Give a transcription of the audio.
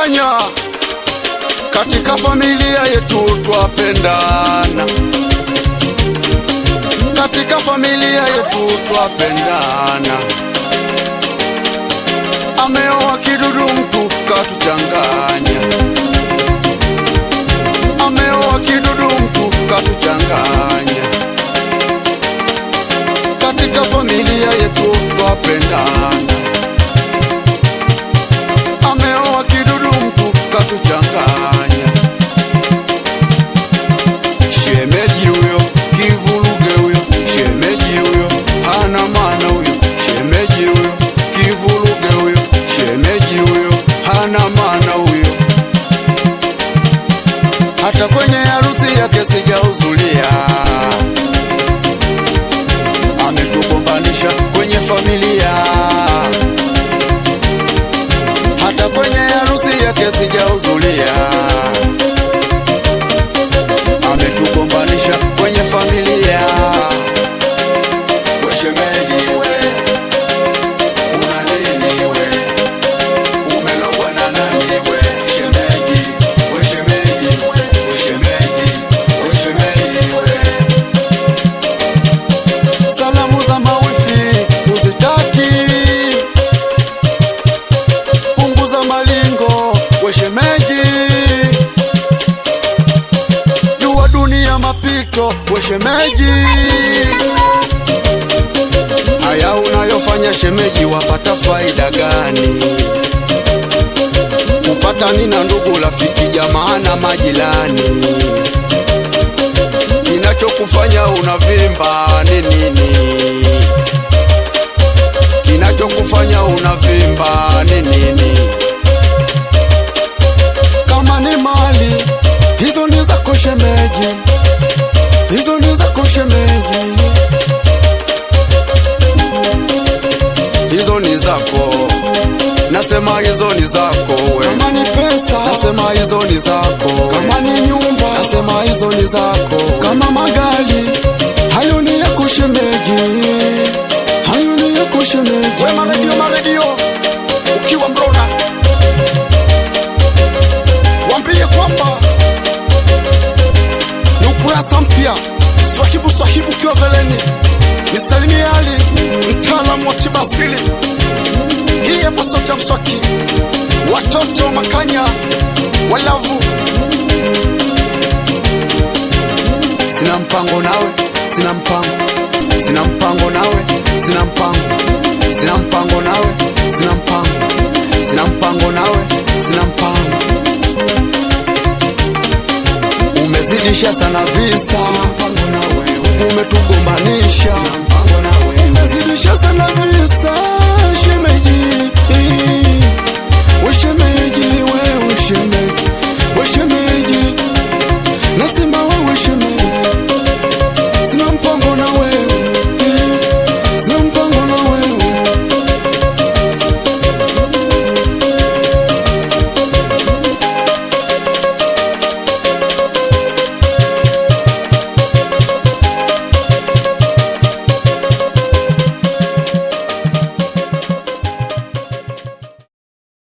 Makanya, katika familia yetu twapendana, katika familia yetu twapendana. Ameoa kidudu mtu katuchanganya, ameoa kidudu mtu katuchanganya. Katika familia yetu twapendana, ameoa kidudu mtu katuchanganya. Shemeji huyo kivuruge huyo, shemeji huyo hana maana huyo, shemeji huyo kivuruge huyo, shemeji huyo hana maana huyo. Hata kwenye harusi yake sijahudhuria, ametugombanisha kwenye familia. Hata kwenye harusi yake sijahudhuria, ametugombanisha kwenye familia. We shemeji we, una nini we? Umelogwa na nani we? Shemeji, we shemeji, we shemeji, we shemeji we. Salamu za mawifi uzitaki, punguza malingo we shemeji. Jua dunia mapito we shemeji. Haya unayofanya shemeji, wapata faida gani? Kupata nina ndugu, rafiki, jamaa na majirani. Kinachokufanya unavimba ni nini? Kinachokufanya unavimba ni nini? Kama ni mali, hizo ni zako shemeji, hizo ni zako shemeji, hizo ni zako, nasema hizo ni zako we. Kama ni pesa, nasema hizo ni zako. Kama ni nyumba, nasema hizo ni zako. Kama magari, hayo ni yako shemeji, hayo ni yako shemeji. We maredio, ukiwa Mrona, wambie kwamba ni ukurasa mpya. Swahibu ukiwa Veleni, nisalimie Ali, mtaalamu wa kibasili. Hii hapa sauti ya Mswaki, watoto Makanya walavu. Sina mpango nawe, sina mpango, sina mpango nawe, sina mpango, sina mpango nawe, sina mpango, sina mpango nawe, sina mpango. Umezidisha sana visa, umetugombanisha, umezidisha sana visa.